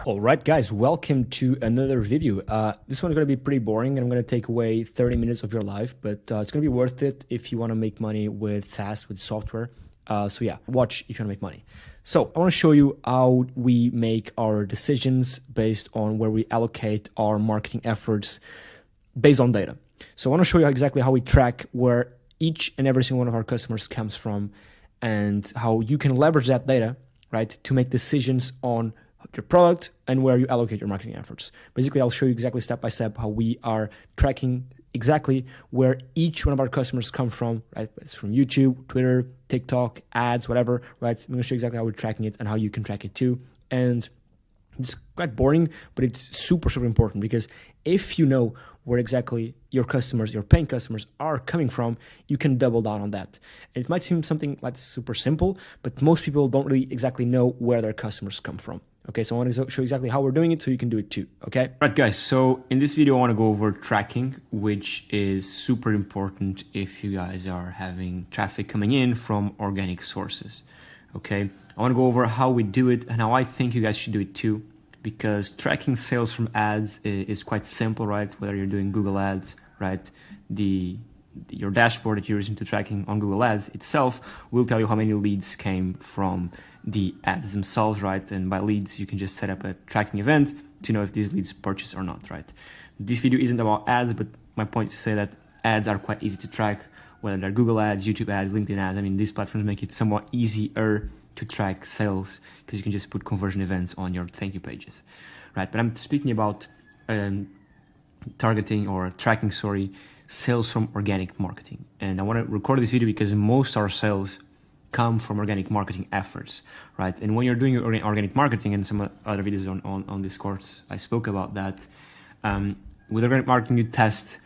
All right, guys, welcome to another video. This one's going to be pretty boring, and I'm going to take away 30 minutes of your life, but it's going to be worth it if you want to make money with SaaS, with software. So yeah, watch if you want to make money. So I want to show you how we make our decisions based on where we allocate our marketing efforts based on data. So I want to show you exactly how we track where each and every single one of our customers comes from and how you can leverage that data, right, to make decisions on your product and where you allocate your marketing efforts. Basically, I'll show you exactly step by step how we are tracking exactly where each one of our customers come from, right? It's from YouTube, Twitter, TikTok, ads, whatever, right? I'm going to show you exactly how we're tracking it and how you can track it too. And it's quite boring, but it's super, super important, because if you know where exactly your customers, your paying customers are coming from, you can double down on that. And it might seem something like super simple, but most people don't really exactly know where their customers come from. Okay, so I want to show exactly how we're doing it so you can do it too, okay? All right, guys, so in this video, I want to go over tracking, which is super important if you guys are having traffic coming in from organic sources, okay? I want to go over how we do it and how I think you guys should do it too, because tracking sales from ads is quite simple, right? Whether you're doing Google ads, right? Your dashboard that you're using to tracking on Google ads itself will tell you how many leads came from the ads themselves, right? And by leads, you can just set up a tracking event to know if these leads purchase or not, right? This video isn't about ads, but my point is to say that ads are quite easy to track, whether they're Google ads, YouTube ads, LinkedIn ads. I mean, these platforms make it somewhat easier to track sales because you can just put conversion events on your thank you pages, right? But I'm speaking about targeting or tracking, sales from organic marketing. And I want to record this video because most of our sales come from organic marketing efforts, right? And when you're doing organic marketing, and some other videos on this course, I spoke about that. With organic marketing, you test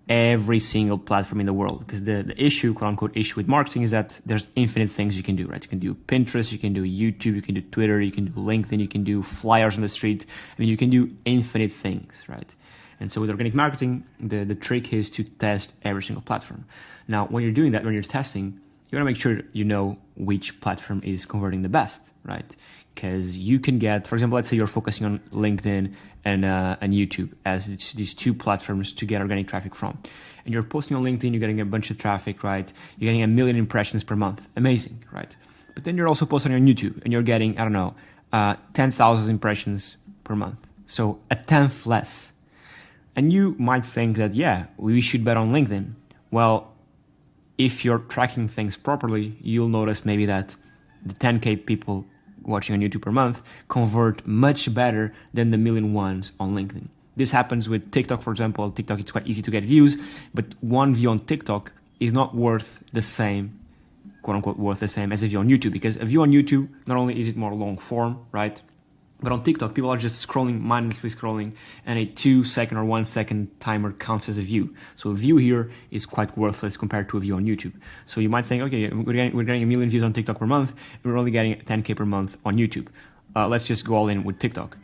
every single platform in the world, because the issue, quote unquote, issue with marketing is that there's infinite things you can do, right? You can do Pinterest, you can do YouTube, you can do Twitter, you can do LinkedIn, you can do flyers on the street. I mean, you can do infinite things, right? And so with organic marketing, the trick is to test every single platform. Now, when you're doing that, when you're testing, you want to make sure you know which platform is converting the best, right? Because you can get, for example, let's say you're focusing on LinkedIn and YouTube as these two platforms to get organic traffic from. And you're posting on LinkedIn, you're getting a bunch of traffic, right? You're getting 1 million impressions per month. Amazing, right? But then you're also posting on YouTube and you're getting, 10,000 impressions per month. So a tenth less. And you might think that, yeah, we should bet on LinkedIn. Well, if you're tracking things properly, you'll notice maybe that the 10K people watching on YouTube per month convert much better than the 1 million ones on LinkedIn. This happens with TikTok, for example. TikTok, it's quite easy to get views, but one view on TikTok is not worth the same, quote unquote, worth the same as a view on YouTube, because a view on YouTube, not only is it more long form, right? But on TikTok, people are just scrolling, mindlessly scrolling, and a 2-second or 1 second timer counts as a view. So a view here is quite worthless compared to a view on YouTube. So you might think, okay, we're getting 1 million views on TikTok per month, and we're only getting 10K per month on YouTube. Let's just go all in with TikTok.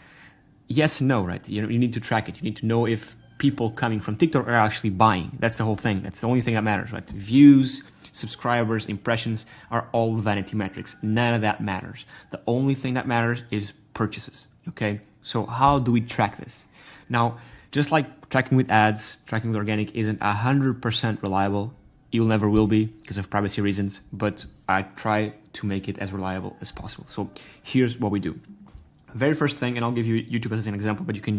Yes and no, right? You need to track it. You need to know if people coming from TikTok are actually buying. That's the whole thing. That's the only thing that matters, right? Views, subscribers, impressions are all vanity metrics. None of that matters. The only thing that matters is purchases, okay? So how do we track this? Now, just like tracking with ads, tracking with organic isn't 100% reliable. You'll never will be because of privacy reasons, but I try to make it as reliable as possible. So here's what we do. Very first thing, and I'll give you YouTube as an example, but you can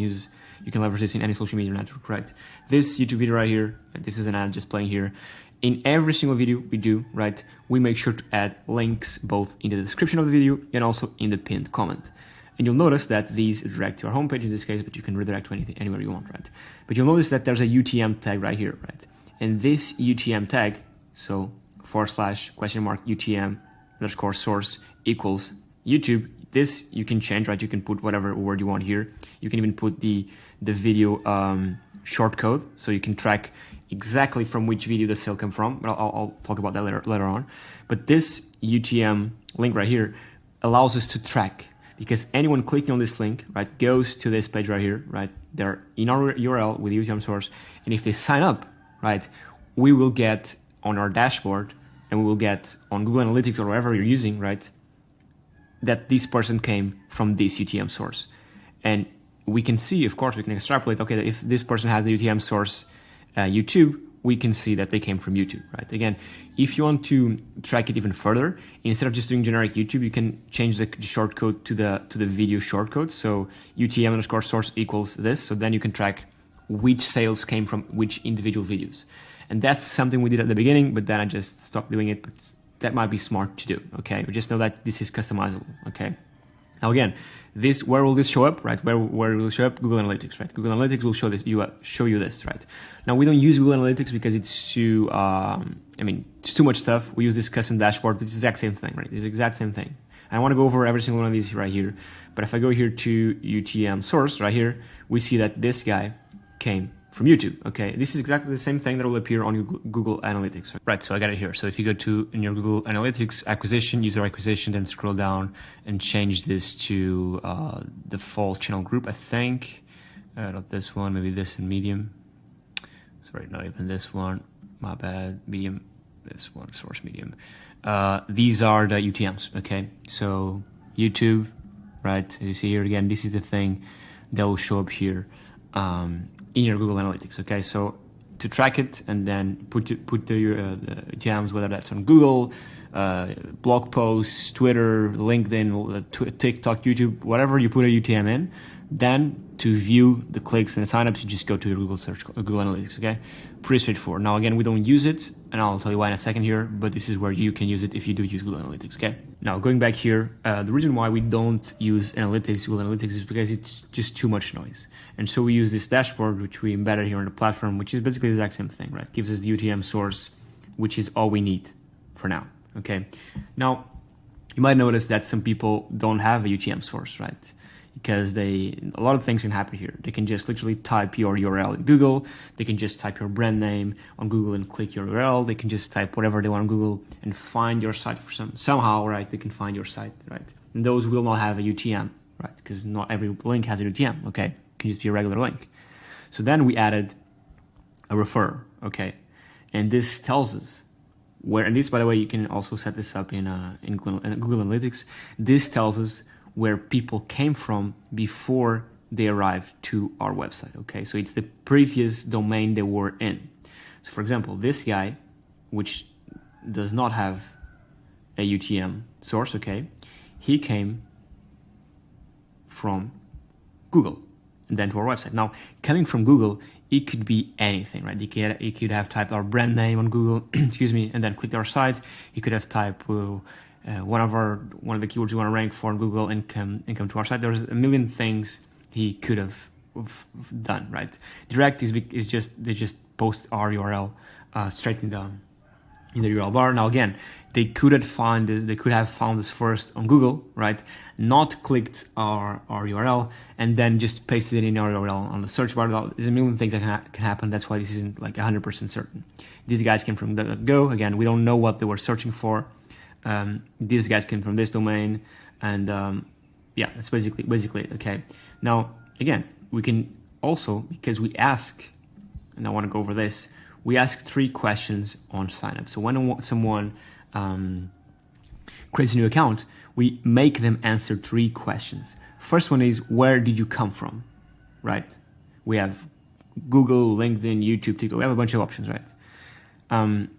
leverage this in any social media network, right? This YouTube video right here, this is an ad just playing here. In every single video we do, right, we make sure to add links both in the description of the video and also in the pinned comment. And you'll notice that these direct to our homepage in this case, but you can redirect to anything, anywhere you want, right? But you'll notice that there's a UTM tag right here, right? And this UTM tag, so / UTM _ source equals YouTube, this you can change, right? You can put whatever word you want here. You can even put the video short code, so you can track exactly from which video the sale came from. But I'll talk about that later on. But this UTM link right here allows us to track, because anyone clicking on this link, right, goes to this page right here, right? They're in our URL with the UTM source, and if they sign up, right, we will get on our dashboard, and we will get on Google Analytics or wherever you're using, right, that this person came from this UTM source. And we can see, of course, we can extrapolate, okay, if this person has the UTM source YouTube, we can see that they came from YouTube, right? Again, if you want to track it even further, instead of just doing generic YouTube, you can change the shortcode to the video shortcode. So UTM underscore source equals this. So then you can track which sales came from which individual videos. And that's something we did at the beginning, but then I just stopped doing it. But that might be smart to do, okay? But just know that this is customizable, okay? Now again, where will this show up, right? Where will it show up? Google Analytics, right? Google Analytics will show you this, right? Now we don't use Google Analytics because it's too, it's too much stuff. We use this custom dashboard, but it's the exact same thing, right? It's the exact same thing. I want to go over every single one of these right here. But if I go here to UTM source right here, we see that this guy came from YouTube, okay? This is exactly the same thing that will appeir on your Google Analytics. Right, so I got it here. So if you go to in your Google Analytics acquisition, user acquisition, then scroll down and change this to default channel group, I think. Not this one, maybe this in medium. Sorry, not even this one. My bad, medium. This one, source medium. These are the UTMs, okay? So YouTube, right? As you see here again, this is the thing that will show up here. In your Google Analytics, okay? So to track it and then put the UTMs, whether that's on Google, blog posts, Twitter, LinkedIn, TikTok, YouTube, whatever you put a UTM in, then to view the clicks and the signups, you just go to your Google Analytics, okay? Pretty straightforward. Now, again, we don't use it, and I'll tell you why in a second here, but this is where you can use it if you do use Google Analytics, okay? Now, going back here, the reason why we don't use Google Analytics is because it's just too much noise. And so we use this dashboard, which we embedded here on the platform, which is basically the exact same thing, right? It gives us the UTM source, which is all we need for now, okay? Now, you might notice that some people don't have a UTM source, right? Because a lot of things can happen here. They can just literally type your URL in Google. They can just type your brand name on Google and click your URL. They can just type whatever they want on Google and find your site for somehow, right? They can find your site, right? And those will not have a UTM, right? Because not every link has a UTM, okay? It can just be a regular link. So then we added a refer, okay? And this tells us where, and this, by the way, you can also set this up in Google Analytics. This tells us where people came from before they arrived to our website, okay? So it's the previous domain they were in. So for example, this guy, which does not have a UTM source, okay? He came from Google and then to our website. Now, coming from Google, it could be anything, right? He could have typed our brand name on Google, excuse me, and then clicked our site. He could have typed one of the keywords we want to rank for on Google and come to our site. There's a million things he could have done, right? Direct is just they just post our URL straight in the URL bar. Now again, they could have found us first on Google, right? Not clicked our URL and then just pasted it in our URL on the search bar. There's a million things that can happen. That's why this isn't like 100% certain. These guys came from Go. Again, we don't know what they were searching for. These guys came from this domain, and yeah, that's basically it, okay? Now, again, we can also, because we ask, and I want to go over this, we ask 3 questions on sign up. So when someone creates a new account, we make them answer 3 questions. First one is, where did you come from, right? We have Google, LinkedIn, YouTube, TikTok, we have a bunch of options, right?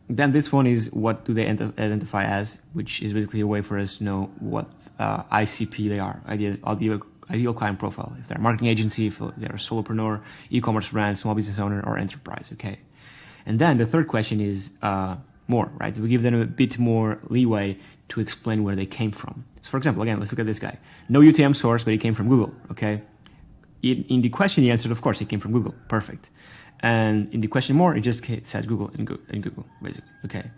Then this one is, what do they identify as, which is basically a way for us to know what ICP they are, ideal client profile. If they're a marketing agency, if they're a solopreneur, e-commerce brand, small business owner, or enterprise, okay? And then the third question is more, right? We give them a bit more leeway to explain where they came from. So for example, again, let's look at this guy. No UTM source, but he came from Google, okay? In the question he answered, of course, he came from Google, perfect. And in the question more, it just said Google and Google, basically, okay?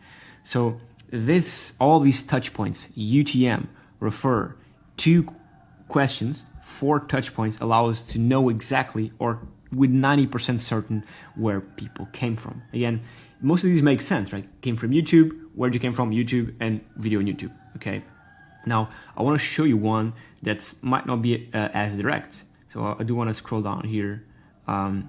So all these touch points, UTM, refer, 2 questions, 4 touch points allow us to know exactly, or with 90% certain, where people came from. Again, most of these make sense, right? Came from YouTube, where'd you came from? YouTube, and video on YouTube, okay? Now, I want to show you one that might not be as direct. So I do want to scroll down here.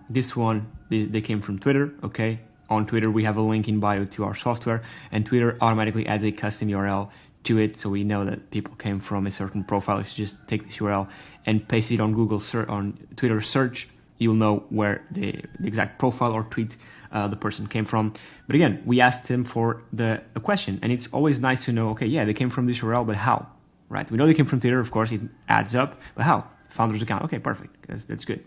This one, they came from Twitter, okay? On Twitter, we have a link in bio to our software, and Twitter automatically adds a custom URL to it, so we know that people came from a certain profile. If you just take this URL and paste it on Google search, on Twitter search, you'll know where the exact profile or tweet the person came from. But again, we asked him for a question, and it's always nice to know, okay, yeah, they came from this URL, but how, right? We know they came from Twitter, of course, it adds up, but how? Founder's account, okay, perfect, that's good.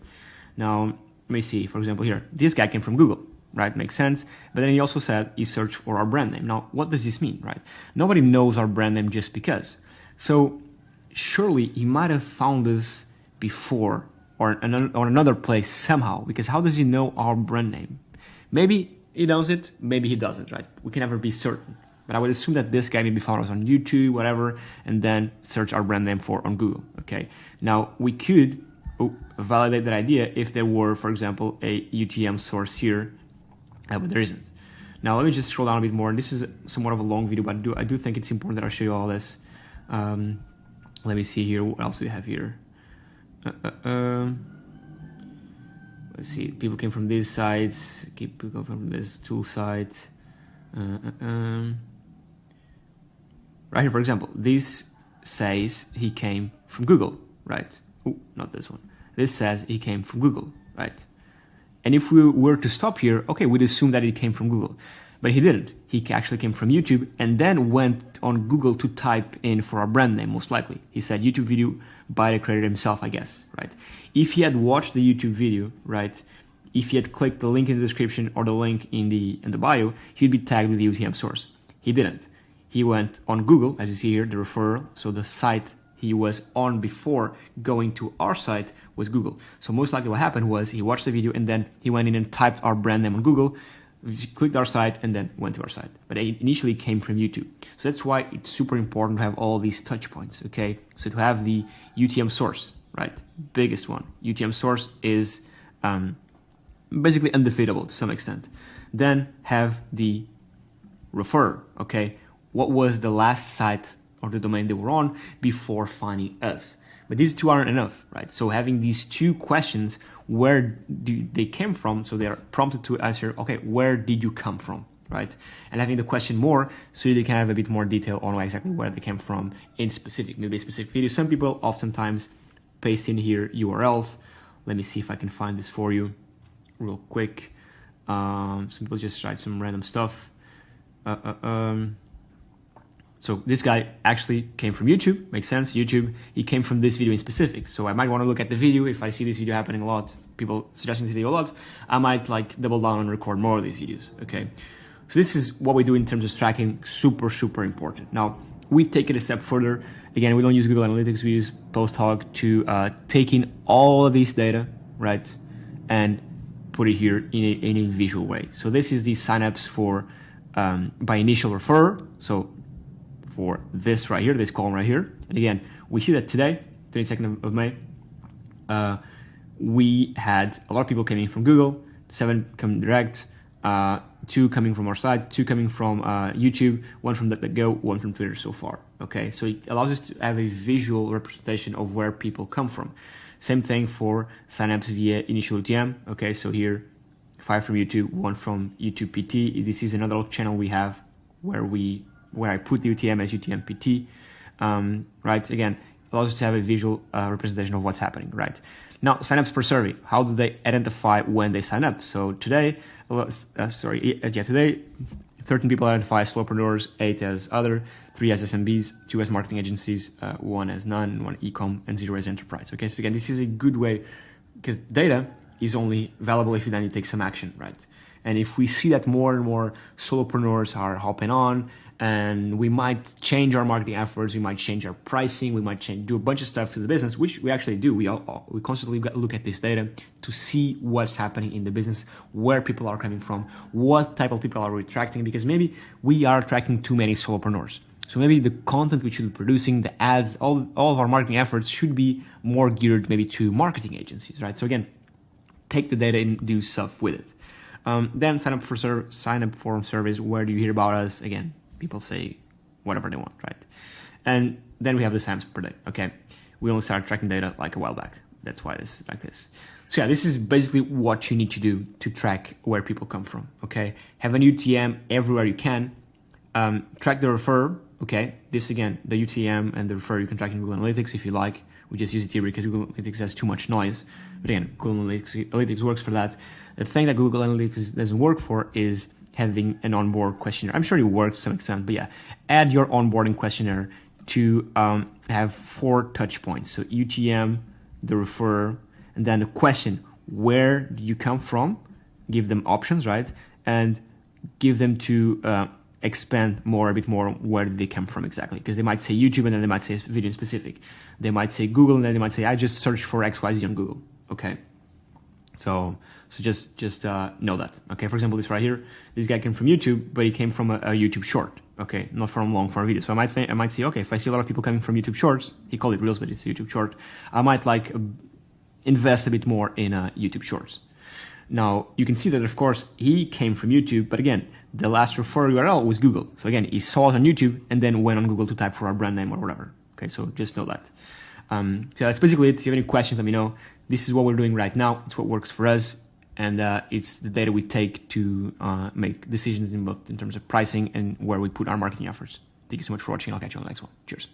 Now, let me see, for example here, this guy came from Google, right? Makes sense. But then he also said he searched for our brand name. Now, what does this mean, right? Nobody knows our brand name just because. So surely he might have found us before or another place somehow, because how does he know our brand name? Maybe he knows it, maybe he doesn't, right? We can never be certain. But I would assume that this guy maybe found us on YouTube, whatever, and then search our brand name on Google, okay? Now, we could validate that idea if there were, for example, a UTM source here, but there isn't. Now let me just scroll down a bit more, and this is somewhat of a long video, but I do think it's important that I show you all this. Let me see here, what else do we have here? Let's see, people came from these sites, people come from this tool site. Right here, for example, this says he came from Google, right? Oh, not this one. This says he came from Google, right? And if we were to stop here, okay, we'd assume that he came from Google. But he didn't. He actually came from YouTube and then went on Google to type in for our brand name, most likely. He said YouTube video by the creator himself, I guess, right? If he had watched the YouTube video, right, if he had clicked the link in the description or the link in the bio, he'd be tagged with the UTM source. He didn't. He went on Google, as you see here, the referral, so the site he was on before going to our site was Google. So most likely what happened was he watched the video and then he went in and typed our brand name on Google, clicked our site, and then went to our site. But it initially came from YouTube. So that's why it's super important to have all these touch points, okay? So to have the UTM source, right? Biggest one. UTM source is basically undefeatable to some extent. Then have the referrer, okay? What was the last site or the domain they were on before finding us? But these two aren't enough, right? So having these two questions, where they came from, so they are prompted to answer, okay, where did you come from, right? And having the question more, so they can have a bit more detail on exactly where they came from in specific, maybe a specific video. Some people oftentimes paste in here URLs. Let me see if I can find this for you real quick. Some people just write some random stuff. So this guy actually came from YouTube, makes sense, YouTube. He came from this video in specific. So I might want to look at the video. If I see this video happening a lot, people suggesting this video a lot, I might like double down and record more of these videos, okay? So this is what we do in terms of tracking, super, super important. Now, we take it a step further. Again, we don't use Google Analytics, we use Post-Hoc to take in all of this data, right? And put it here in a visual way. So this is the signups for, by initial referrer. So for this right here, this column right here. And again, we see that today, 22nd of May, we had a lot of people coming from Google, 7 coming direct, 2 coming from our site, 2 coming from YouTube, 1 from DuckDuckGo, 1 from Twitter so far. Okay, so it allows us to have a visual representation of where people come from. Same thing for signups via initial UTM. Okay, so here, 5 from YouTube, 1 from YouTube PT. This is another channel we have where I put the UTM as UTM PT, right? Again, allows us to have a visual representation of what's happening, right? Now, signups per survey. How do they identify when they sign up? So today, today, 13 people identify as solopreneurs, 8 as other, 3 as SMBs, 2 as marketing agencies, 1 as none, 1 e-com, and 0 as enterprise. Okay, so again, this is a good way because data is only valuable if you take some action, right? And if we see that more and more solopreneurs are hopping on, and we might change our marketing efforts, we might change our pricing, we might do a bunch of stuff to the business, which we actually do. We constantly look at this data to see what's happening in the business, where people are coming from, what type of people are we attracting, because maybe we are attracting too many solopreneurs. So maybe the content we should be producing, the ads, all of our marketing efforts should be more geared maybe to marketing agencies, right? So again, take the data and do stuff with it. Then sign up form surveys. Where do you hear about us? Again, people say whatever they want, right? And then we have the signups per day, okay? We only started tracking data like a while back. That's why this is like this. So yeah, this is basically what you need to do to track where people come from, okay? Have an UTM everywhere you can. Track the referrer, Okay, this again, the UTM and the refer you can track in Google Analytics if you like. We just use it here because Google Analytics has too much noise. But again, Google Analytics works for that. The thing that Google Analytics doesn't work for is having an onboard questionnaire. I'm sure it works to some extent, but yeah, add your onboarding questionnaire to have 4 touch points. So UTM, the refer, and then the question, where do you come from? Give them options, right? And give them to expand a bit more where did they come from exactly. Because they might say YouTube and then they might say video specific. They might say Google and then they might say, I just searched for XYZ on Google. Okay. So just know that. Okay. For example, this right here, this guy came from YouTube, but he came from a YouTube short. Okay. Not from long form video. So I might say, okay, if I see a lot of people coming from YouTube shorts, he called it Reels, but it's a YouTube short. I might like invest a bit more in YouTube shorts. Now, you can see that, of course, he came from YouTube, but again, the last refer URL was Google. So again, he saw it on YouTube and then went on Google to type for our brand name or whatever. Okay, so just know that. So that's basically it. If you have any questions, let me know. This is what we're doing right now. It's what works for us. And it's the data we take to make decisions in both in terms of pricing and where we put our marketing efforts. Thank you so much for watching. I'll catch you on the next one. Cheers.